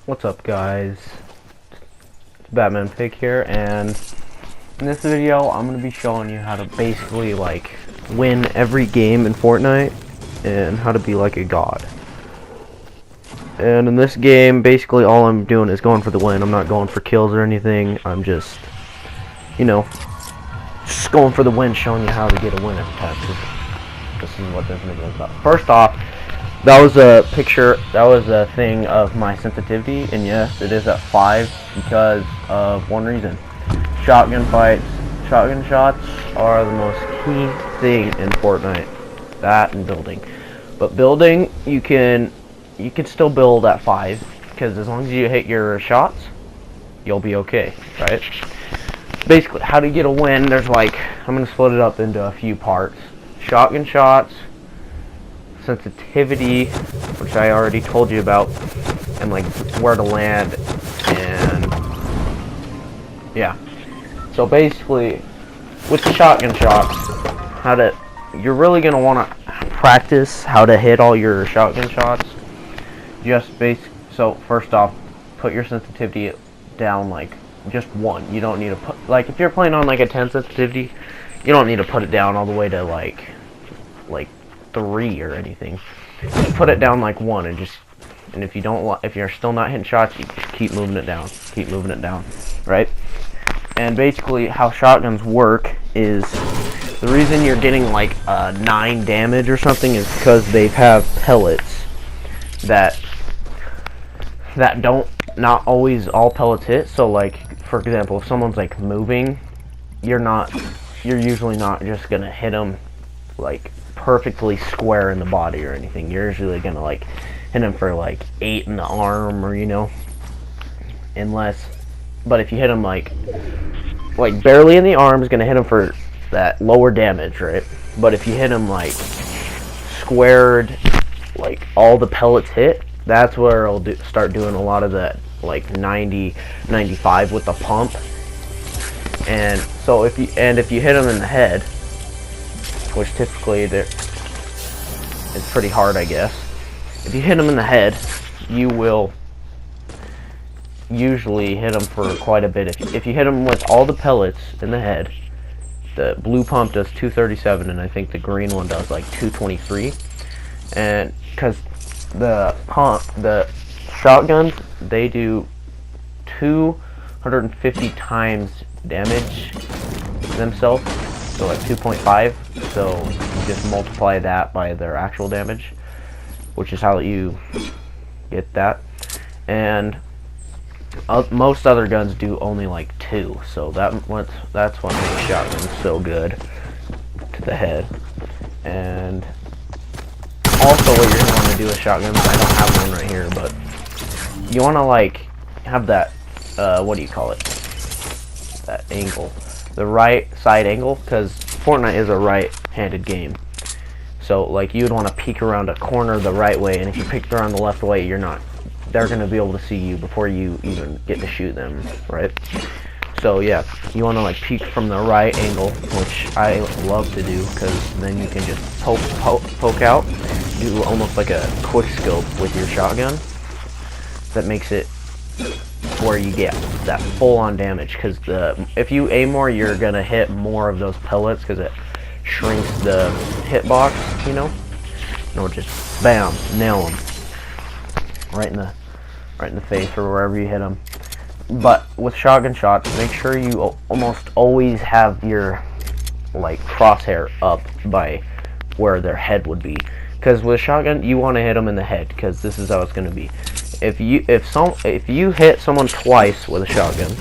What's up, guys? It's Batman Pig here, and in this video I'm going to be showing you how to basically win every game in Fortnite and how to be like a god. And in this game, basically all I'm doing is going for the win. I'm not going for kills or anything. I'm just, just going for the win, showing you how to get a win every time. This is what this video is about. First off, that was a picture, that was a thing of my sensitivity, and yes, it is at 5 because of one reason. Shotgun fights, shotgun shots are the most key thing in Fortnite. That and building. But building, you can still build at 5, because as long as you hit your shots, you'll be okay, right? Basically, how to get a win, there's I'm going to split it up into a few parts. Shotgun shots, sensitivity, which I already told you about, and where to land, and yeah. So basically, with the shotgun shots, you're really gonna want to practice how to hit all your shotgun shots. So first off, put your sensitivity down just 1. You don't need to put if you're playing on a 10 sensitivity, you don't need to put it down all the way to like 3 or anything. Just put it down 1, and if you're still not hitting shots, you just keep moving it down, right? And basically how shotguns work is the reason you're getting 9 damage or something is because they have pellets that not always all pellets hit. So for example, if someone's moving, you're usually not just gonna hit them perfectly square in the body or anything. You're usually gonna hit him for 8 in the arm, or but if you hit him barely in the arm, is gonna hit him for that lower damage, right? But if you hit him squared, all the pellets hit, that's where it'll start doing a lot of that 90, 95 with the pump. And so if you hit him in the head, which typically it's pretty hard, I guess. If you hit him in the head, you will usually hit him for quite a bit. If you hit him with all the pellets in the head, the blue pump does 237, and I think the green one does 223. And because the shotguns, they do 250 times damage themselves, so 2.5. So you just multiply that by their actual damage, which is how you get that. And most other guns do only 2, so that's what makes shotguns so good to the head. And also what you're gonna want to do with shotguns, I don't have one right here, but you want to have that what do you call it, that angle, the right side angle, because Fortnite is a right-handed game. So you would want to peek around a corner the right way, and if you peek around the left way, they're going to be able to see you before you even get to shoot them, right? So yeah, you want to peek from the right angle, which I love to do, because then you can just poke out, do almost like a quick scope with your shotgun. That makes it where you get that full-on damage, because if you aim more, you're going to hit more of those pellets, because it shrinks the hitbox, No, just bam, nail them right in the face or wherever you hit them. But with shotgun shots, make sure you almost always have your crosshair up by where their head would be, because with shotgun you want to hit them in the head, because this is how it's going to be. If you hit someone twice with a shotgun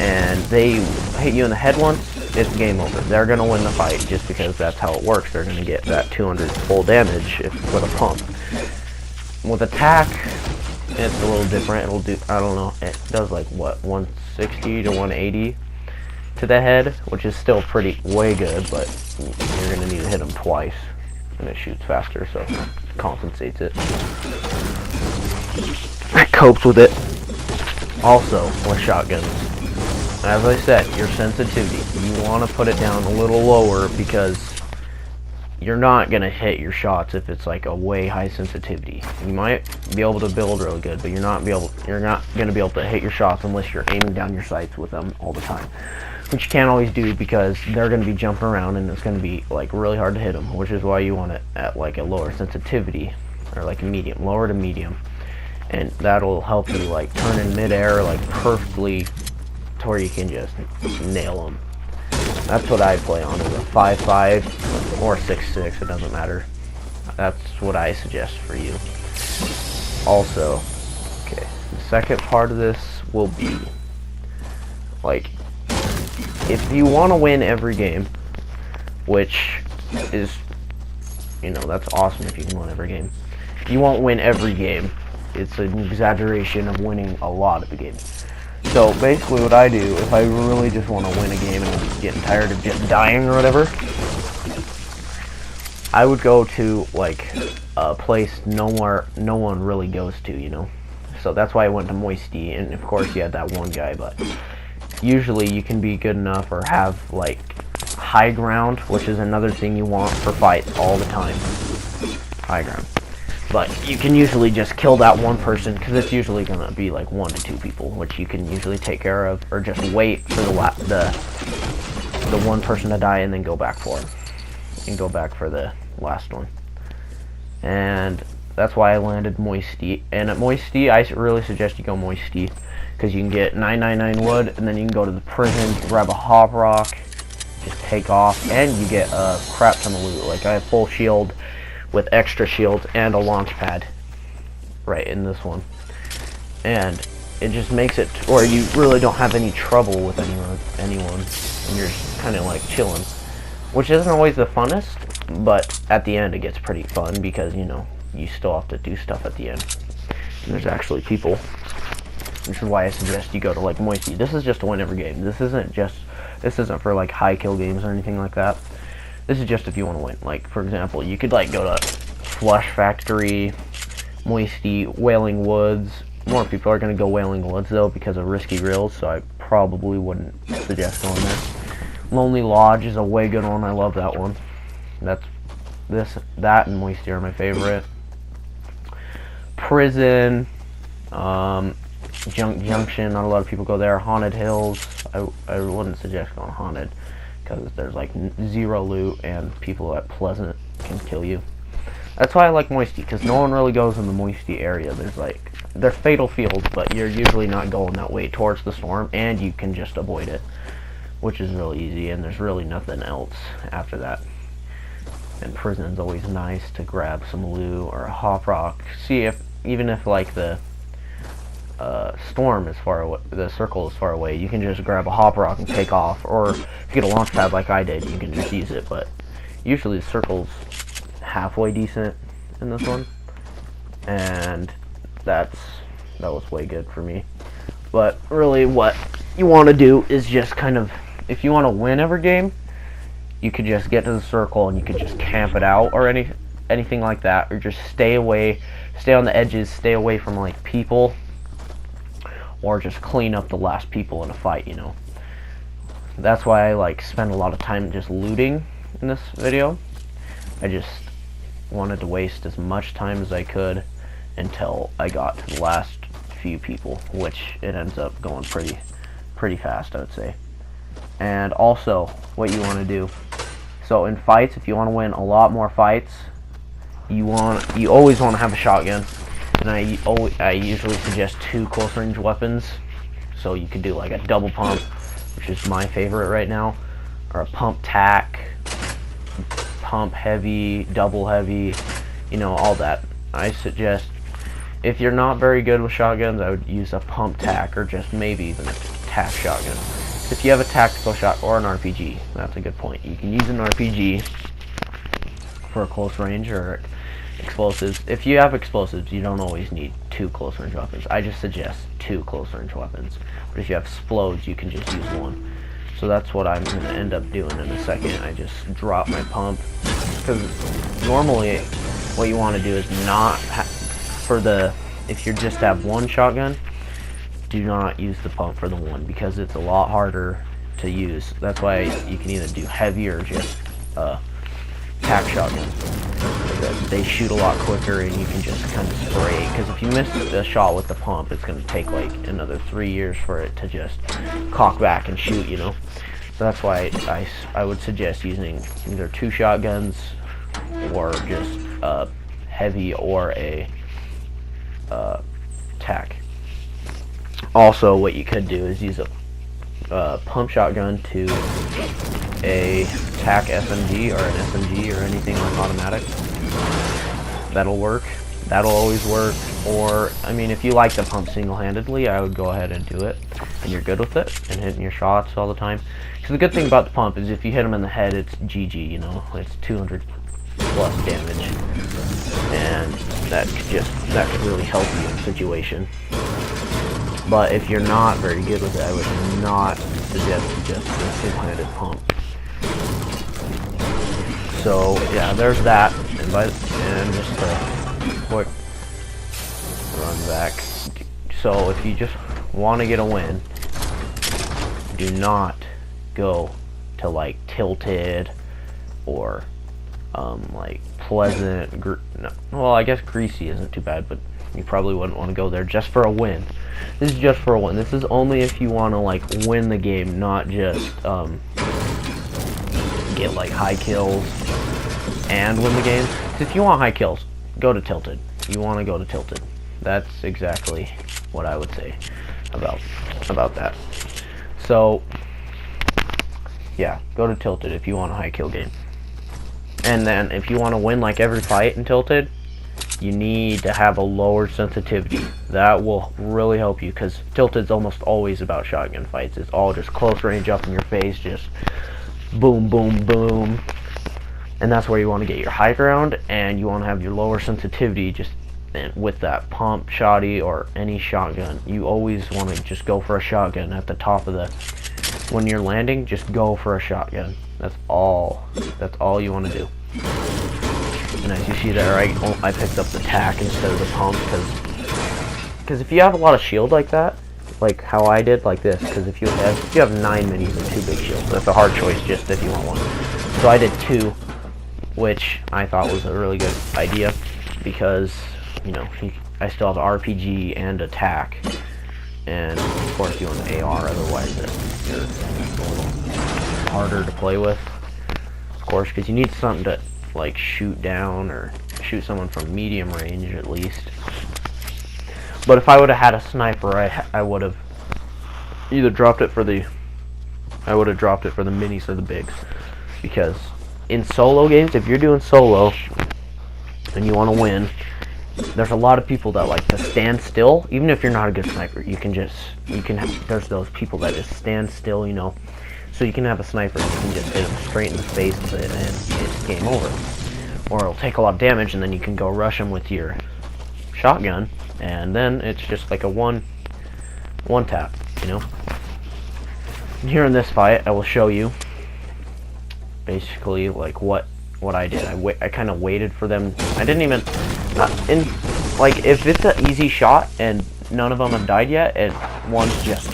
and they hit you in the head once, it's game over. They're gonna win the fight, just because that's how it works. They're gonna get that 200 full damage with a pump. With attack, it's a little different. It'll do, I don't know, it does 160 to 180 to the head, which is still way good, but you're gonna need to hit them twice, and it shoots faster, so it compensates it. It copes with it. Also, with shotguns, as I said, your sensitivity, you want to put it down a little lower, because you're not gonna hit your shots if it's like a way high sensitivity. You might be able to build really good, but you're not gonna be able to hit your shots unless you're aiming down your sights with them all the time, which you can't always do because they're gonna be jumping around and it's gonna be like really hard to hit them, which is why you want it at like a lower sensitivity or like a medium, lower to medium, and that'll help you like turn in midair like perfectly to where you can just nail them. That's what I play on, is a 5.5 or 6.6, it doesn't matter. That's what I suggest for you. Also, okay, the second part of this will be, like, if you want to win every game, which is, you know, that's awesome if you can win every game. You won't win every game. It's an exaggeration of winning a lot of the games. So basically what I do, if I really just want to win a game and I'm getting tired of just dying or whatever, I would go to like a place no one really goes to, you know. So that's why I went to Moisty, and of course you had that one guy, but usually you can be good enough or have like high ground, which is another thing you want for fights all the time. High ground. But you can usually just kill that one person, because it's usually going to be like 1 to 2 people, which you can usually take care of, or just wait for the one person to die and then go back for it. And go back for the last one. And that's why I landed Moisty. And at Moisty, I really suggest you go Moisty, because you can get 999 wood, and then you can go to the prison, grab a hop rock, just take off, and you get a crap ton of loot. Like I have full shield with extra shields and a launch pad right in this one, and it just makes it where you really don't have any trouble with anyone, and you're just kind of like chilling, which isn't always the funnest, but at the end it gets pretty fun because, you know, you still have to do stuff at the end, and there's actually people, which is why I suggest you go to like Moisty. This is just to win every game. This isn't for like high kill games or anything like that. This is just if you want to win. Like, for example, you could like go to SHAREfactory, Moisty, Wailing Woods. More people are going to go Wailing Woods though because of risky reels, so I probably wouldn't suggest going there. Lonely Lodge is a way good one. I love that one. That and Moisty are my favorite. Prison, Junction, not a lot of people go there. Haunted Hills, I wouldn't suggest going Haunted, because there's like 0 loot and people at Pleasant can kill you. That's why I like Moisty, because no one really goes in the Moisty area. There's like, they're fatal fields, but you're usually not going that way towards the storm, and you can just avoid it, which is really easy, and there's really nothing else after that. And Prison's always nice to grab some loot or a hop rock. See if, even if like the storm is far away, the circle is far away, you can just grab a hop rock and take off, or if you get a launch pad like I did, you can just use it. But usually the circle's halfway decent in this one, and that was way good for me. But really what you want to do is just kind of, if you want to win every game, you could just get to the circle and you could just camp it out, or anything like that, or just stay on the edges, stay away from like people, or just clean up the last people in a fight, you know. That's why I like spend a lot of time just looting in this video. I just wanted to waste as much time as I could until I got to the last few people, which it ends up going pretty fast, I would say. And also, what you want to do, so in fights, if you want to win a lot more fights, you always want to have a shotgun. And I usually suggest 2 close range weapons. So you could do like a double pump, which is my favorite right now, or a pump tack, pump heavy, double heavy, you know, all that. I suggest, if you're not very good with shotguns, I would use a pump tack, or just maybe even a tack shotgun. If you have a tactical shot or an RPG, that's a good point. You can use an RPG for a close range or explosives. If you have explosives, you don't always need 2 close range weapons. I just suggest 2 close range weapons. But if you have explodes, you can just use 1. So that's what I'm going to end up doing in a second. I just drop my pump, because normally what you want to do is not if you just have 1 shotgun, do not use the pump for the 1, because it's a lot harder to use. That's why you can either do heavy or just tack shotgun. They shoot a lot quicker, and you can just kind of spray. Because if you miss a shot with the pump, it's going to take like another 3 years for it to just cock back and shoot, you know. So that's why I would suggest using either 2 shotguns or just a heavy or a tack. Also, what you could do is use a pump shotgun to a tack SMG or an SMG or anything like automatic. That'll work. That'll always work. Or, I mean, if you like the pump single-handedly, I would go ahead and do it, and you're good with it, and hitting your shots all the time. Because the good thing about the pump is if you hit them in the head, it's GG, you know, it's 200 plus damage, and that could really help you in a situation. But if you're not very good with it, I would not suggest just a single-handed pump. So yeah, there's that, and just a quick run back. So if you just want to get a win, do not go to like Tilted or like Pleasant. No, well, I guess Greasy isn't too bad, but you probably wouldn't want to go there just for a win. This is just for a win. This is only if you want to like win the game, not just get like high kills and win the game. If you want high kills, go to Tilted. You want to go to Tilted. That's exactly what I would say about that. So yeah, go to Tilted if you want a high kill game. And then if you want to win like every fight in Tilted, you need to have a lower sensitivity. That will really help you, because Tilted's almost always about shotgun fights. It's all just close range up in your face, just boom, boom, boom. And that's where you want to get your high ground, and you want to have your lower sensitivity just with that pump, shotty, or any shotgun. You always want to just go for a shotgun at the top of the... When you're landing, just go for a shotgun. That's all you want to do. And as you see there, I picked up the tack instead of the pump, because if you have a lot of shield like that, like how I did, like this, because if you have 9 minis and 2 big shields, that's a hard choice just if you want one. So I did 2, which I thought was a really good idea, because, you know, I still have RPG and a tack, and of course you want an AR, otherwise you're a little harder to play with, of course, because you need something to like shoot down or shoot someone from medium range at least. But if I would have had a sniper, I would have either dropped it for the minis or the bigs, because in solo games, if you're doing solo and you want to win, there's a lot of people that like to stand still. Even if you're not a good sniper, there's those people that just stand still, you know. So you can have a sniper, you can just hit them straight in the face with it, and it's game over. Or it'll take a lot of damage, and then you can go rush them with your shotgun, and then it's just like a one tap, you know. And here in this fight, I will show you basically like what I did. I kind of waited for them. I didn't even like, if it's an easy shot and none of them have died yet, and one's just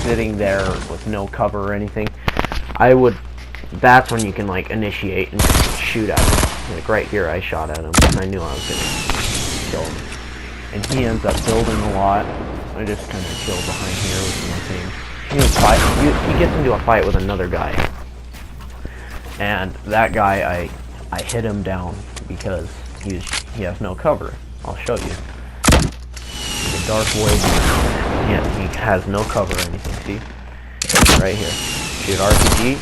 sitting there with no cover or anything, that's when you can like initiate and just shoot at him. Like right here, I shot at him. I knew I was gonna kill him, and he ends up building a lot. I just kind of killed behind here with my thing. He gets into a fight with another guy, and that guy, I hit him down because he has no cover. I'll show you. The dark void. Yeah, he has no cover or anything. See, right here. Shoot RPG,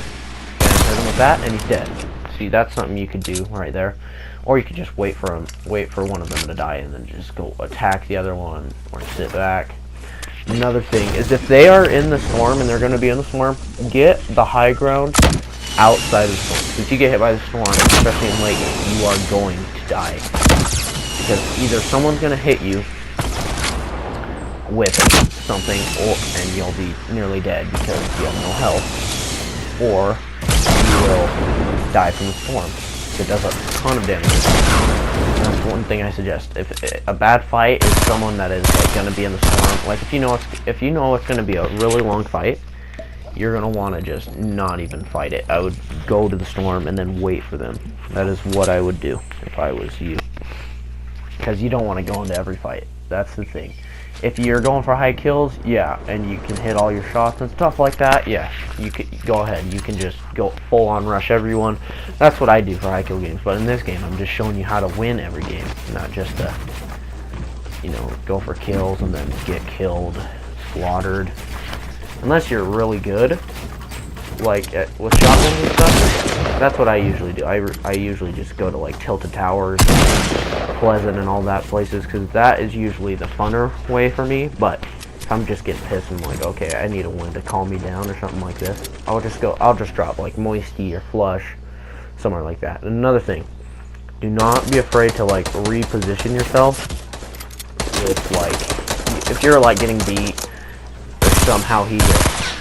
and hit him with that, and he's dead. See, that's something you could do right there. Or you could just wait for one of them to die, and then just go attack the other one, or sit back. Another thing is, if they are in the storm and they're going to be in the storm, get the high ground outside of the storm. If you get hit by the storm, especially in late game, you are going to die, because either someone's going to hit you with something, and you'll be nearly dead because you have no health, or you will die from the storm. It does a ton of damage. That's one thing I suggest. If a bad fight is someone that is like going to be in the storm, like if you know it's going to be a really long fight, you're going to want to just not even fight it. I would go to the storm and then wait for them. That is what I would do if I was you. Because you don't want to go into every fight. That's the thing. If you're going for high kills, yeah, and you can hit all your shots and stuff like that, yeah, you can go ahead. You can just go full on rush everyone. That's what I do for high kill games. But in this game, I'm just showing you how to win every game, not just to, you know, go for kills and then get killed, slaughtered. Unless you're really good, like with shotguns and stuff. That's what I usually do. I usually just go to like Tilted Towers, Pleasant, and all that places, because that is usually the funner way for me. But if I'm just getting pissed and like, okay, I need a win to calm me down or something like this, I'll just drop like Moisty or Flush, somewhere like that. And another thing, do not be afraid to like reposition yourself with like, if you're like getting beat or somehow he gets,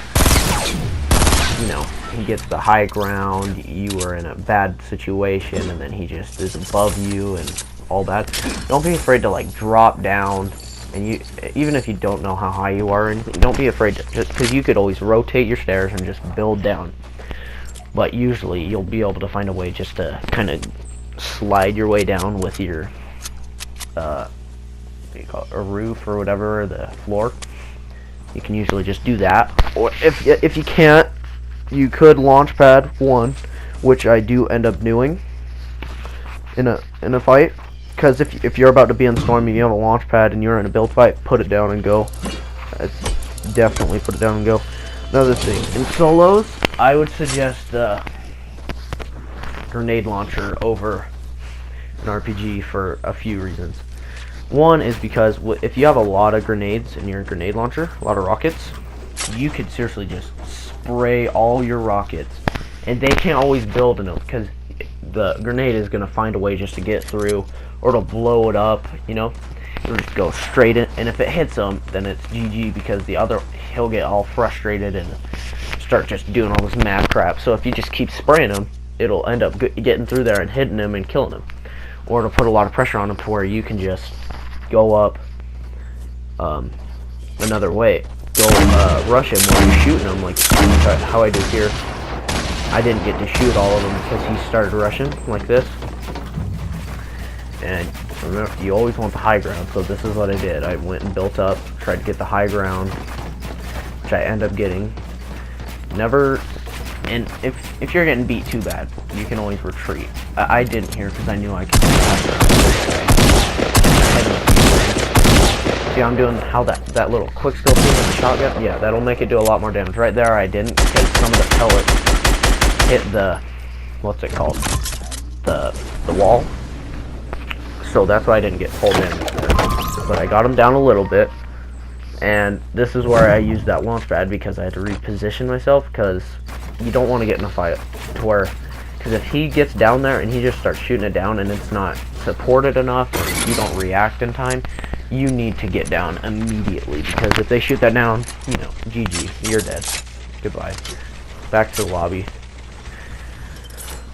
you know, he gets the high ground, you are in a bad situation, and then he just is above you and all that. Don't be afraid to like drop down, and you, even if you don't know how high you are, and don't be afraid to, just because you could always rotate your stairs and just build down. But usually you'll be able to find a way just to kind of slide your way down with your what do you call it, a roof or whatever, or the floor. You can usually just do that, or if you can't, you could launch pad 1, which I do end up doing in a fight. Because if you're about to be in storm and you have a launch pad and you're in a build fight, put it down and go. Definitely put it down and go. Another thing, in solos, I would suggest the grenade launcher over an RPG for a few reasons. One is because if you have a lot of grenades in your grenade launcher, a lot of rockets, you could seriously just spray all your rockets, and they can't always build enough because the grenade is going to find a way just to get through, or it'll blow it up, you know. It'll just go straight in, and if it hits him, then it's GG, because he'll get all frustrated and start just doing all this mad crap. So if you just keep spraying him, it'll end up getting through there and hitting him and killing him, or it'll put a lot of pressure on him to where you can just go up another way. Go rush him while you're shooting him, like how I did here. I didn't get to shoot all of them because he started rushing like this. And remember, you always want the high ground, so this is what I did. I went and built up, tried to get the high ground, which I end up getting. Never, and if you're getting beat too bad, you can always retreat. I didn't here because I knew I could get the high ground. See, I'm doing how that little quick skill thing with the shotgun. Yeah, that'll make it do a lot more damage. Right there, I didn't, because some of the pellets hit the, what's it called, the wall. So that's why I didn't get full damage there. But I got him down a little bit, and this is where I used that launch pad, because I had to reposition myself, because you don't want to get in a fight to where, because if he gets down there and he just starts shooting it down and it's not supported enough, or you don't react in time, you need to get down immediately, because if they shoot that down, you know, GG, you're dead. Goodbye. Back to the lobby.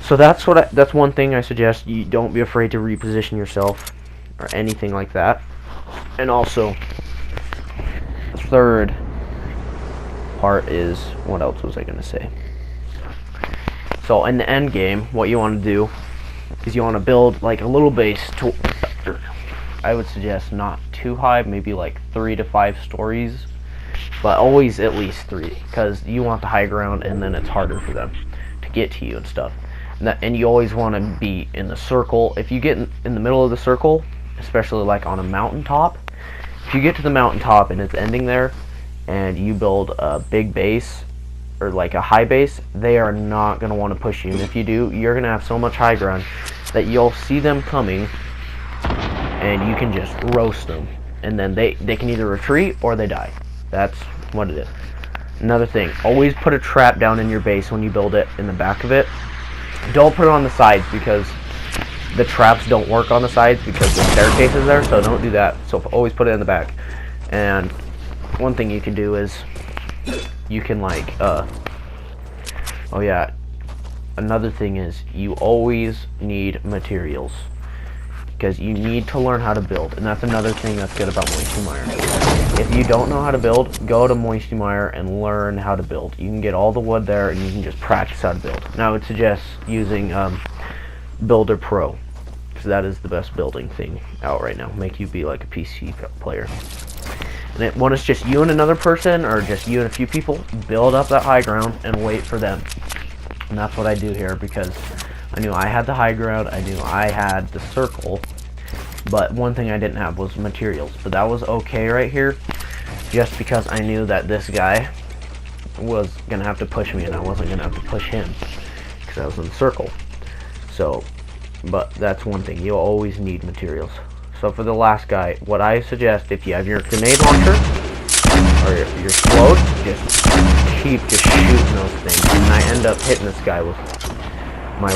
So that's one thing I suggest. You don't be afraid to reposition yourself or anything like that. And also, third part is, what else was I gonna say? So in the end game, what you want to do is you want to build like a little base to, I would suggest not too high, maybe like 3 to 5 stories, but always at least 3, because you want the high ground, and then it's harder for them to get to you and stuff. And you always want to be in the circle. If you get in the middle of the circle, especially like on a mountaintop, if you get to the mountaintop and it's ending there, and you build a big base or like a high base, they are not going to want to push you. And if you do, you're going to have so much high ground that you'll see them coming, and you can just roast them, and then they can either retreat or they die. That's what it is. Another thing, always put a trap down in your base when you build it in the back of it. Don't put it on the sides, because the traps don't work on the sides because the staircase is there, so don't do that. So always put it in the back. And one thing you can do is you can like oh yeah, another thing is you always need materials, because you need to learn how to build, and that's another thing that's good about Moisty Mire. If you don't know how to build, go to Moisty Mire and learn how to build. You can get all the wood there, and you can just practice how to build. Now I would suggest using Builder Pro, because that is the best building thing out right now. Make you be like a PC player. And when it's just you and another person, or just you and a few people, build up that high ground and wait for them. And that's what I do here, because I knew I had the high ground, I knew I had the circle, but one thing I didn't have was materials. But that was okay right here, just because I knew that this guy was gonna have to push me and I wasn't gonna have to push him, because I was in the circle. So, but that's one thing, you'll always need materials. So for the last guy, what I suggest, if you have your grenade launcher, or you're slowed, just keep just shooting those things. And I end up hitting this guy with my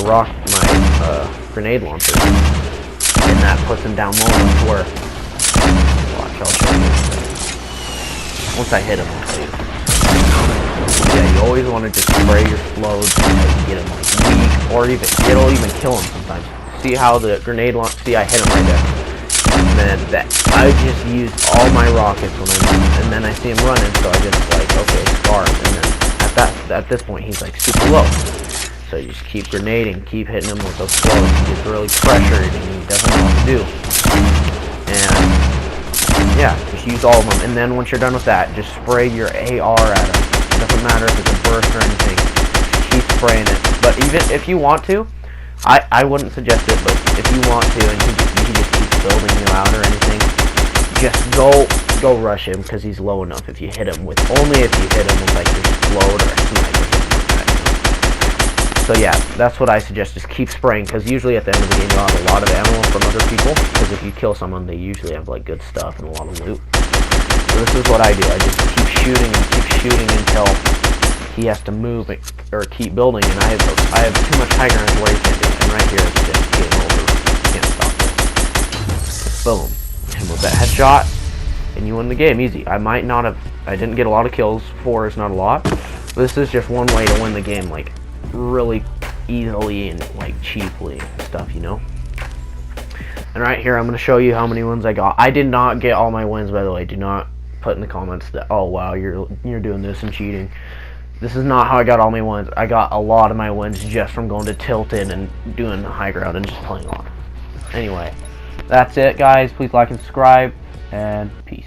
grenade launcher, and that puts him down low enough to where, watch, I'll show you. Once I hit him, I'll show you. Yeah, you always want to just spray your flows and get him like weak, or even, it'll even kill him sometimes. See how the grenade launch, see I hit him right there. And then I just used all my rockets when and then I see him running, so I just like, okay, scar him. And then at this point he's like super low. So you just keep grenading, keep hitting him with those flows. He gets really pressured and he doesn't know what to do. And yeah, just use all of them. And then once you're done with that, just spray your AR at him. It doesn't matter if it's a burst or anything. Just keep spraying it. But even if you want to, I wouldn't suggest it, but if you want to and he just keeps building you out or anything, just go rush him, because he's low enough. If you hit him with, only if you hit him with like your explode or a sniper. So yeah, that's what I suggest, just keep spraying, because usually at the end of the game you'll have a lot of ammo from other people, because if you kill someone they usually have like good stuff and a lot of loot. So this is what I do, I just keep shooting until he has to move or keep building, and I have too much high ground where he can't do it. And right here it's just game over. Can't stop this. Boom. And with that headshot, and you win the game easy. I didn't get a lot of kills. 4 is not a lot. This is just one way to win the game, like really easily and like cheaply and stuff, you know. And right here I'm going to show you how many wins I got. I did not get all my wins, by the way. Do not put in the comments that, oh wow, you're doing this and cheating. This is not how I got all my wins. I got a lot of my wins just from going to Tilted and doing the high ground and just playing on. Anyway, that's it, guys. Please like and subscribe, and peace.